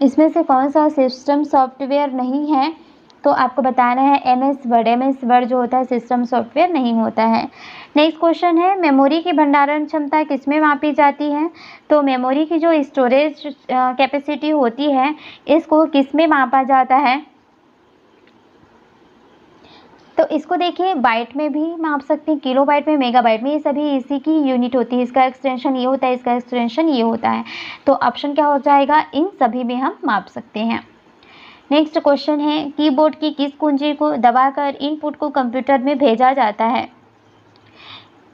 इसमें से कौन सा सिस्टम सॉफ्टवेयर नहीं है? तो आपको बताना है एमएस वर्ड। एमएस वर्ड जो होता है सिस्टम सॉफ्टवेयर नहीं होता है। नेक्स्ट क्वेश्चन है, मेमोरी की भंडारण क्षमता किसमें मापी जाती है? तो मेमोरी की जो स्टोरेज कैपेसिटी होती है, इसको किसमें मापा जाता है? तो इसको देखिए बाइट में भी माप सकते हैं, किलोबाइट में, मेगाबाइट में, ये सभी इसी की यूनिट होती है। इसका एक्सटेंशन ये होता है, इसका एक्सटेंशन ये होता है। तो ऑप्शन क्या हो जाएगा? इन सभी में हम माप सकते हैं। नेक्स्ट क्वेश्चन है, कीबोर्ड की किस कुंजी को दबाकर इनपुट को कंप्यूटर में भेजा जाता है?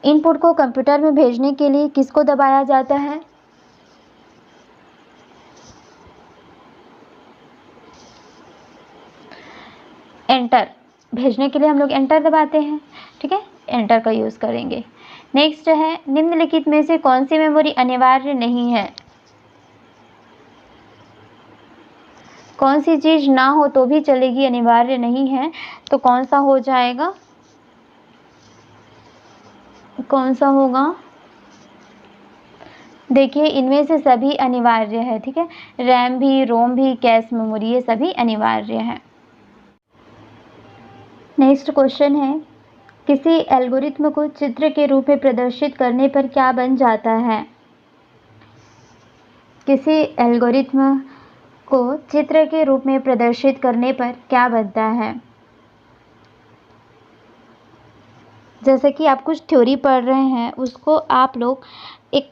इनपुट को कंप्यूटर में भेजने के लिए किसको दबाया जाता है? एंटर। भेजने के लिए हम लोग एंटर दबाते हैं, ठीक है, एंटर का यूज़ करेंगे। नेक्स्ट है, निम्नलिखित में से कौन सी मेमोरी अनिवार्य नहीं है? कौन सी चीज़ ना हो तो भी चलेगी, अनिवार्य नहीं है, तो कौन सा हो जाएगा? कौन सा होगा? देखिए इनमें से सभी अनिवार्य है, ठीक है, रैम भी, रोम भी, कैश मेमोरी, ये सभी अनिवार्य है। नेक्स्ट क्वेश्चन है, किसी एल्गोरिथम को चित्र के रूप में प्रदर्शित करने पर क्या बन जाता है? किसी एल्गोरिथम को चित्र के रूप में प्रदर्शित करने पर क्या बनता है? जैसे कि आप कुछ थ्योरी पढ़ रहे हैं, उसको आप लोग एक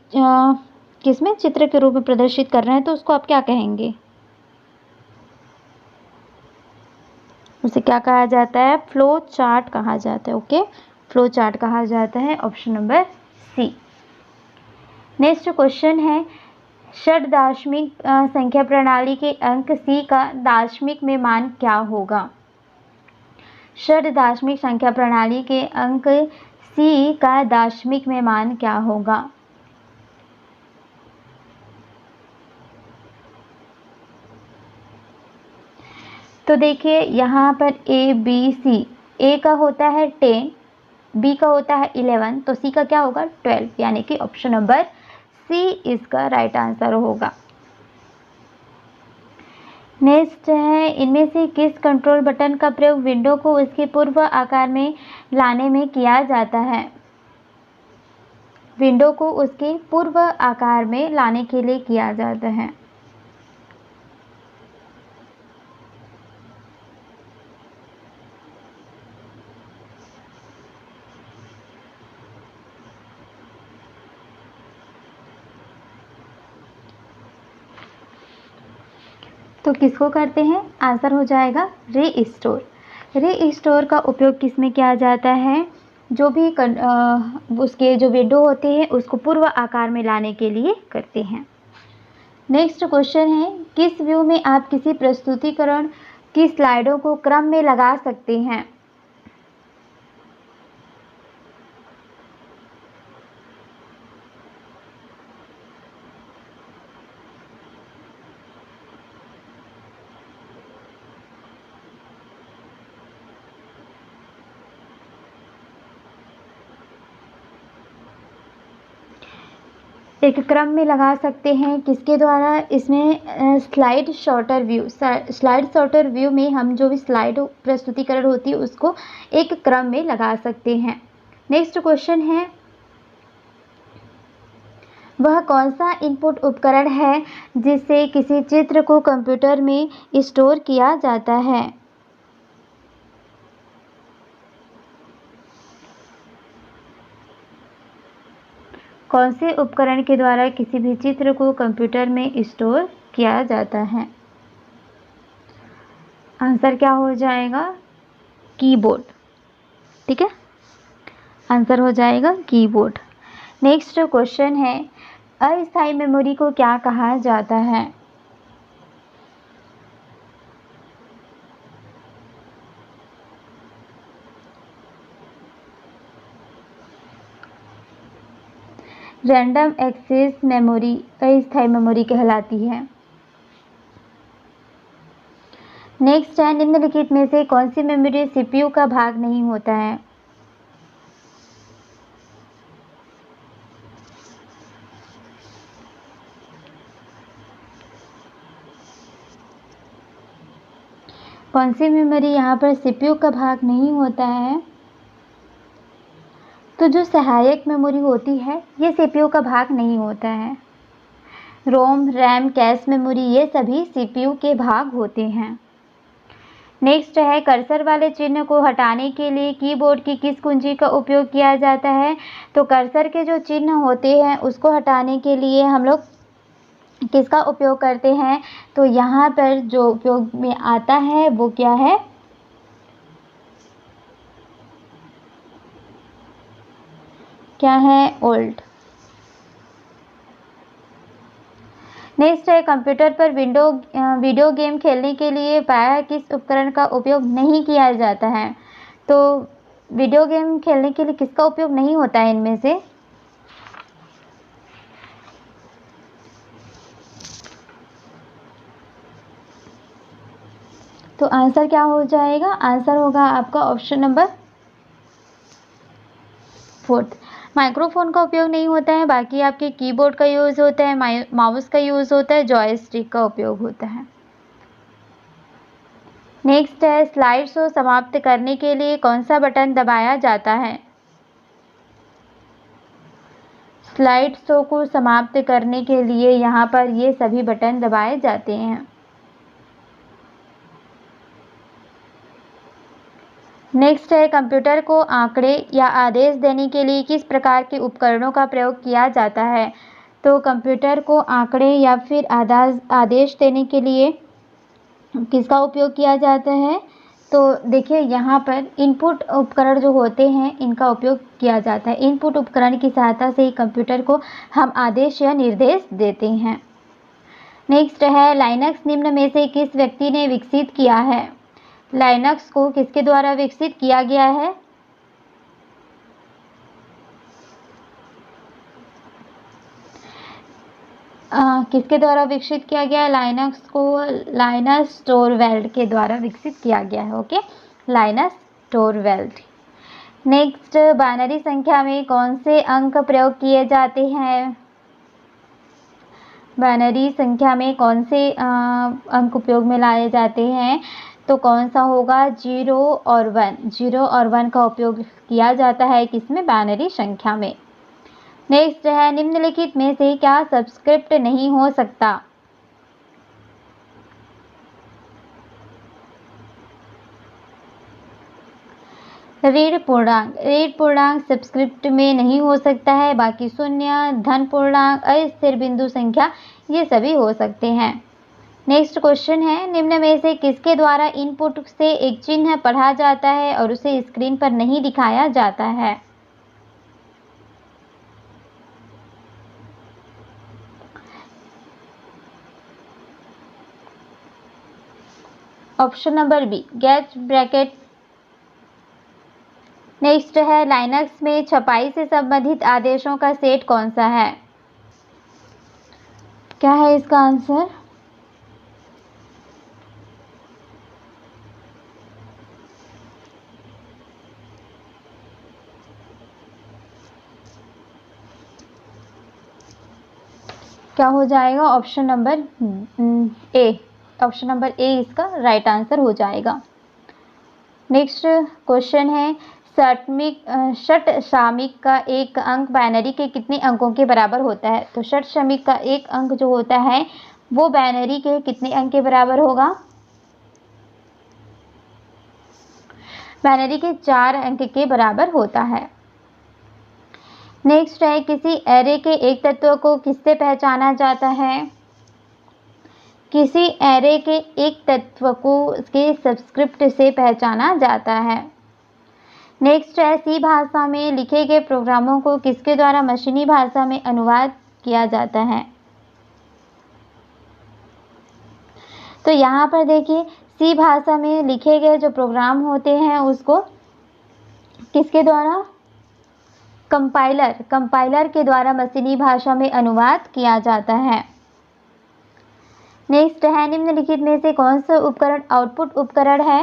किसमें चित्र के रूप में प्रदर्शित कर रहे हैं, तो उसको आप क्या कहेंगे? उसे क्या कहा जाता है? फ्लो चार्ट कहा जाता है। ओके, फ्लो चार्ट कहा जाता है। Option number C. Next question है, षड दार्शनिक संख्या प्रणाली के अंक सी का दार्शनिक में मान क्या होगा? षड दार्शनिक संख्या प्रणाली के अंक सी का दार्शनिक में मान क्या होगा? तो देखिए यहाँ पर ए बी सी, ए का होता है 10, बी का होता है 11, तो सी का क्या होगा? 12, यानी कि ऑप्शन नंबर सी इसका राइट आंसर होगा। नेक्स्ट है, इनमें से किस कंट्रोल बटन का प्रयोग विंडो को उसके पूर्व आकार में लाने में किया जाता है? विंडो को उसके पूर्व आकार में लाने के लिए किया जाता है। तो किसको करते हैं? आंसर हो जाएगा रीस्टोर। रीस्टोर का उपयोग किस में किया जाता है? जो भी उसके जो विंडो होते हैं उसको पूर्व आकार में लाने के लिए करते हैं। नेक्स्ट क्वेश्चन है, किस व्यू में आप किसी प्रस्तुतिकरण की स्लाइडों को क्रम में लगा सकते हैं? एक क्रम में लगा सकते हैं, किसके द्वारा? इसमें slide shorter view, slide shorter view में हम जो भी स्लाइड प्रस्तुतिकरण होती है उसको एक क्रम में लगा सकते हैं। नेक्स्ट क्वेश्चन है, वह कौन सा इनपुट उपकरण है जिससे किसी चित्र को कंप्यूटर में स्टोर किया जाता है? कौन से उपकरण के द्वारा किसी भी चित्र को कंप्यूटर में स्टोर किया जाता है? आंसर क्या हो जाएगा? कीबोर्ड, ठीक है, आंसर हो जाएगा कीबोर्ड। नेक्स्ट क्वेश्चन है, अस्थायी मेमोरी को क्या कहा जाता है? रैंडम एक्सेस मेमोरी अस्थायी मेमोरी कहलाती है। नेक्स्ट है, निम्नलिखित में से कौन सी मेमोरी सीपीयू का भाग नहीं होता है? कौन सी मेमोरी यहाँ पर सीपीयू का भाग नहीं होता है? तो जो सहायक मेमोरी होती है ये सीपीयू का भाग नहीं होता है। रोम, रैम, कैश मेमोरी ये सभी सीपीयू के भाग होते हैं। नेक्स्ट है, कर्सर वाले चिन्ह को हटाने के लिए कीबोर्ड की किस कुंजी का उपयोग किया जाता है? तो कर्सर के जो चिन्ह होते हैं उसको हटाने के लिए हम लोग किसका उपयोग करते हैं? तो यहाँ पर जो उपयोग में आता है वो क्या है? क्या है? ओल्ड। नेक्स्ट है, कंप्यूटर पर वीडियो गेम खेलने के लिए प्रायः किस उपकरण का उपयोग नहीं किया जाता है? तो वीडियो गेम खेलने के लिए किसका उपयोग नहीं होता है इनमें से? तो आंसर क्या हो जाएगा? आंसर होगा आपका ऑप्शन नंबर 4। माइक्रोफोन का उपयोग नहीं होता है, बाकी आपके कीबोर्ड का यूज़ होता है, माउस का यूज़ होता है, जॉयस्टिक का उपयोग होता है। नेक्स्ट है, स्लाइड शो समाप्त करने के लिए कौन सा बटन दबाया जाता है? स्लाइड शो को समाप्त करने के लिए यहाँ पर ये सभी बटन दबाए जाते हैं। नेक्स्ट है, कंप्यूटर को आंकड़े या आदेश देने के लिए किस प्रकार के उपकरणों का प्रयोग किया जाता है? तो कंप्यूटर को आंकड़े या फिर आदेश देने के लिए किसका उपयोग किया जाता है? तो देखिए यहाँ पर इनपुट उपकरण जो होते हैं इनका उपयोग किया जाता है। इनपुट उपकरण की सहायता से ही कंप्यूटर को हम आदेश या निर्देश देते हैं। नेक्स्ट है, लाइनक्स निम्न में से किस व्यक्ति ने विकसित किया है? लाइनक्स को किसके द्वारा विकसित किया गया है? किसके द्वारा विकसित किया गया है लाइनक्स को? लाइनस टोरवेल्ड के द्वारा विकसित किया गया है। Okay, Linus Torvalds. Next, binary संख्या में कौन से अंक प्रयोग किए जाते हैं? बाइनरी संख्या में कौन से अंक उपयोग में लाए जाते हैं? तो कौन सा होगा? 0 और 1। 0 और 1 का उपयोग किया जाता है किसमें? बाइनरी संख्या में। नेक्स्ट है, निम्नलिखित में से क्या सबस्क्रिप्ट नहीं हो सकता? ऋण पूर्णांक सबस्क्रिप्ट में नहीं हो सकता है, बाकी शून्य, धन पूर्णांक, अस्थिर बिंदु संख्या ये सभी हो सकते हैं। नेक्स्ट क्वेश्चन है, निम्न में से किसके द्वारा इनपुट से एक चिन्ह पढ़ा जाता है और उसे स्क्रीन पर नहीं दिखाया जाता है? ऑप्शन नंबर बी, गैच ब्रैकेट। नेक्स्ट है, लाइनक्स में छपाई से संबंधित आदेशों का सेट कौन सा है? क्या है इसका आंसर? क्या हो जाएगा? Option number A. Option number A इसका राइट आंसर हो जाएगा। नेक्स्ट क्वेश्चन है, षट्शामिक का एक अंक बाइनरी के कितने अंकों के बराबर होता है? तो षट्शामिक का एक अंक जो होता है वो बाइनरी के कितने अंक के बराबर होगा? बाइनरी के 4 अंक के बराबर होता है। नेक्स्ट है, किसी एरे के एक तत्व को किससे पहचाना जाता है? किसी एरे के एक तत्व को उसके सबस्क्रिप्ट से पहचाना जाता है। नेक्स्ट है, सी भाषा में लिखे गए प्रोग्रामों को किसके द्वारा मशीनी भाषा में अनुवाद किया जाता है? तो यहाँ पर देखिए, सी भाषा में लिखे गए जो प्रोग्राम होते हैं उसको किसके द्वारा? कंपाइलर के द्वारा मशीनी भाषा में अनुवाद किया जाता है। नेक्स्ट है, निम्नलिखित में से कौन सा उपकरण आउटपुट उपकरण है?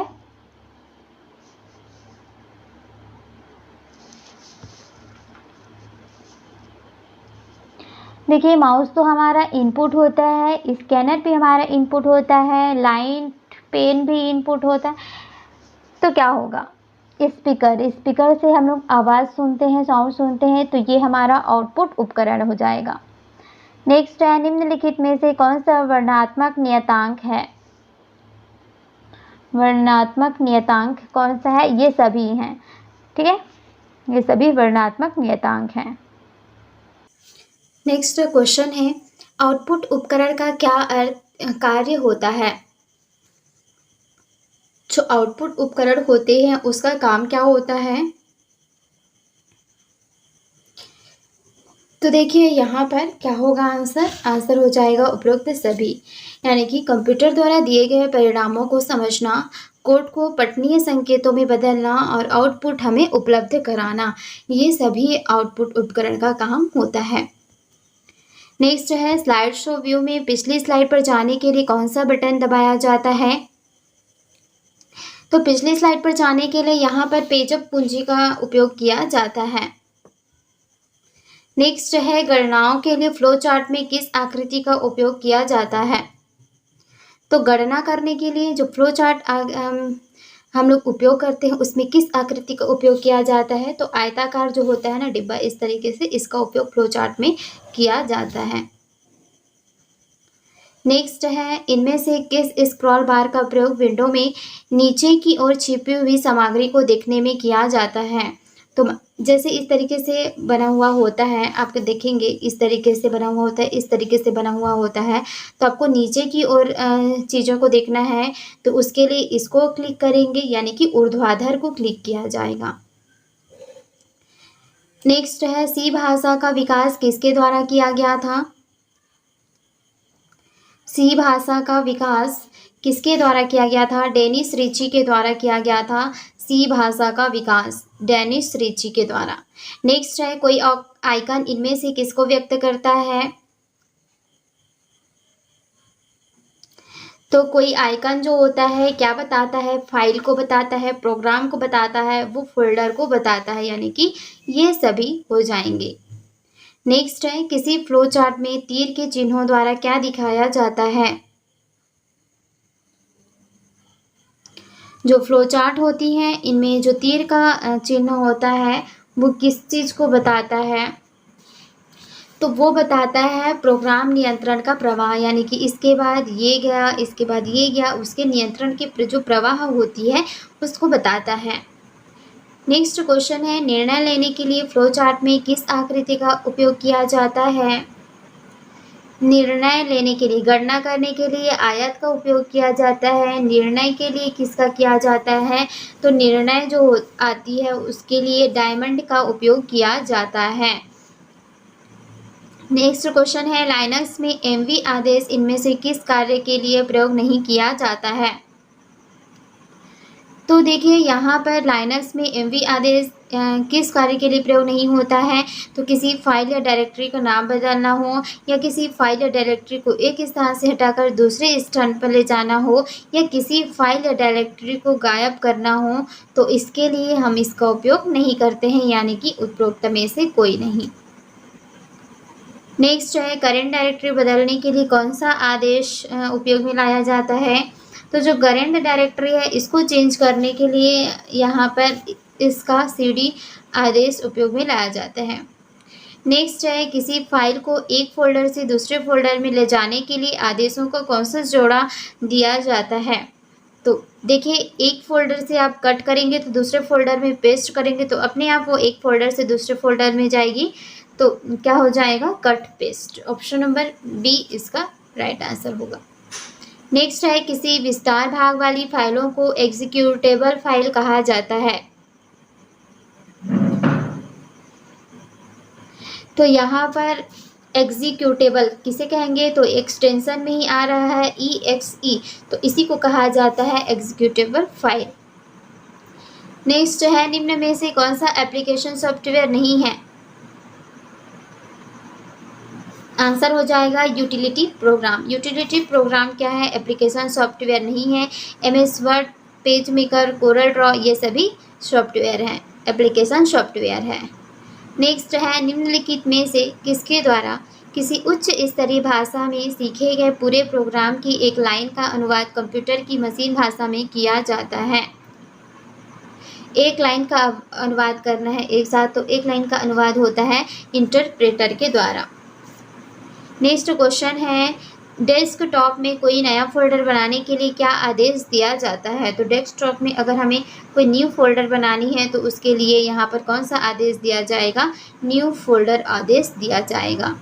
देखिए, माउस तो हमारा इनपुट होता है, स्कैनर भी हमारा इनपुट होता है, लाइन पेन भी इनपुट होता है। तो क्या होगा? स्पीकर से हम लोग आवाज़ सुनते हैं, साउंड सुनते हैं, तो ये हमारा आउटपुट उपकरण हो जाएगा। नेक्स्ट है, निम्नलिखित में से कौन सा वर्णनात्मक नियतांक है? वर्णनात्मक नियतांक कौन सा है? ये सभी हैं, ठीक है, ये सभी वर्णनात्मक नियतांक हैं। नेक्स्ट क्वेश्चन है, आउटपुट उपकरण का क्या कार्य होता है? जो आउटपुट उपकरण होते हैं उसका काम क्या होता है? तो देखिए यहाँ पर क्या होगा आंसर हो जाएगा उपरोक्त सभी, यानी कि कंप्यूटर द्वारा दिए गए परिणामों को समझना, कोड को पठनीय संकेतों में बदलना और आउटपुट हमें उपलब्ध कराना, ये सभी आउटपुट उपकरण का काम होता है। नेक्स्ट है, स्लाइड शो व्यू में पिछली स्लाइड पर जाने के लिए कौन सा बटन दबाया जाता है? तो पिछली स्लाइड पर जाने के लिए यहाँ पर पेजअप कुंजी का उपयोग किया जाता है। नेक्स्ट है, गणनाओं के लिए फ्लो चार्ट में किस आकृति का उपयोग किया जाता है? तो गणना करने के लिए जो फ्लो चार्ट हम लोग उपयोग करते हैं उसमें किस आकृति का उपयोग किया जाता है? तो आयताकार जो होता है ना डिब्बा, इस तरीके से इसका उपयोग फ्लो चार्ट में किया जाता है। नेक्स्ट है, इनमें से किस स्क्रॉल बार का प्रयोग विंडो में नीचे की ओर छिपी हुई सामग्री को देखने में किया जाता है? तो जैसे इस तरीके से बना हुआ होता है, आप देखेंगे इस तरीके से बना हुआ होता है, इस तरीके से बना हुआ होता है, तो आपको नीचे की ओर चीज़ों को देखना है, तो उसके लिए इसको क्लिक करेंगे, यानी कि ऊर्ध्वाधर को क्लिक किया जाएगा। नेक्स्ट है, सी भाषा का विकास किसके द्वारा किया गया था? सी भाषा का विकास किसके द्वारा किया गया था? डेनिस रीची के द्वारा किया गया था। सी भाषा का विकास डेनिस रीची के द्वारा। नेक्स्ट है, कोई आइकन इनमें से किसको व्यक्त करता है? तो कोई आइकन जो होता है क्या बताता है? फाइल को बताता है, प्रोग्राम को बताता है, वो फोल्डर को बताता है, यानी कि ये सभी हो जाएंगे। नेक्स्ट है, किसी फ्लो चार्ट में तीर के चिन्हों द्वारा क्या दिखाया जाता है? जो फ्लो चार्ट होती है इनमें जो तीर का चिन्ह होता है वो किस चीज़ को बताता है? तो वो बताता है प्रोग्राम नियंत्रण का प्रवाह, यानी कि इसके बाद ये गया, इसके बाद ये गया, उसके नियंत्रण के जो प्रवाह होती है उसको बताता है। नेक्स्ट क्वेश्चन है, निर्णय लेने के लिए फ्लो चार्ट में किस आकृति का उपयोग किया जाता है? निर्णय लेने के लिए, गणना करने के लिए आयत का उपयोग किया जाता है। निर्णय के लिए किसका किया जाता है? तो निर्णय जो आती है उसके लिए डायमंड का उपयोग किया जाता है। नेक्स्ट क्वेश्चन है, लाइनक्स में एमवी आदेश इनमें से किस कार्य के लिए प्रयोग नहीं किया जाता है? तो देखिए यहाँ पर लाइनक्स में एमवी आदेश किस कार्य के लिए प्रयोग नहीं होता है? तो किसी फाइल या डायरेक्टरी का नाम बदलना हो, या किसी फाइल या डायरेक्टरी को एक स्थान से हटाकर दूसरे स्थान पर ले जाना हो, या किसी फाइल या डायरेक्टरी को गायब करना हो, तो इसके लिए हम इसका उपयोग नहीं करते हैं, यानी कि उपरोक्त में से कोई नहीं। नेक्स्ट है, करेंट डायरेक्टरी बदलने के लिए कौन सा आदेश उपयोग में लाया जाता है? तो जो करेंट डायरेक्टरी है इसको चेंज करने के लिए यहाँ पर इसका cd आदेश उपयोग में लाया जाता है। नेक्स्ट है, किसी फाइल को एक फोल्डर से दूसरे फोल्डर में ले जाने के लिए आदेशों का कौन सा जोड़ा दिया जाता है? तो देखिए, एक फोल्डर से आप कट करेंगे तो दूसरे फोल्डर में पेस्ट करेंगे तो अपने आप वो एक फोल्डर से दूसरे फोल्डर में जाएगी, तो क्या हो जाएगा? Cut paste. Option number B इसका राइट आंसर होगा। नेक्स्ट है, किसी विस्तार भाग वाली फाइलों को एग्जीक्यूटेबल फाइल कहा जाता है। तो यहाँ पर एग्जीक्यूटेबल किसे कहेंगे? तो एक्सटेंशन में ही आ रहा है EXE, तो इसी को कहा जाता है एग्जीक्यूटेबल फाइल। नेक्स्ट है, निम्न में से कौन सा एप्लीकेशन सॉफ्टवेयर नहीं है? आंसर हो जाएगा यूटिलिटी प्रोग्राम। यूटिलिटी प्रोग्राम क्या है? एप्लीकेशन सॉफ्टवेयर नहीं है। MS word, page maker, Corel Draw ये सभी सॉफ्टवेयर हैं, एप्लीकेशन सॉफ्टवेयर है। नेक्स्ट है निम्नलिखित में से किसके द्वारा किसी उच्च स्तरीय भाषा में सीखे गए पूरे प्रोग्राम की एक लाइन का अनुवाद कंप्यूटर की मशीन भाषा में किया जाता है? एक लाइन का अनुवाद करना है एक साथ, तो एक लाइन का अनुवाद होता है इंटरप्रेटर के द्वारा। नेक्स्ट क्वेश्चन है डेस्कटॉप में कोई नया फोल्डर बनाने के लिए क्या आदेश दिया जाता है? तो डेस्कटॉप में अगर हमें कोई न्यू फोल्डर बनानी है तो उसके लिए यहाँ पर कौन सा आदेश दिया जाएगा? न्यू फोल्डर आदेश दिया जाएगा।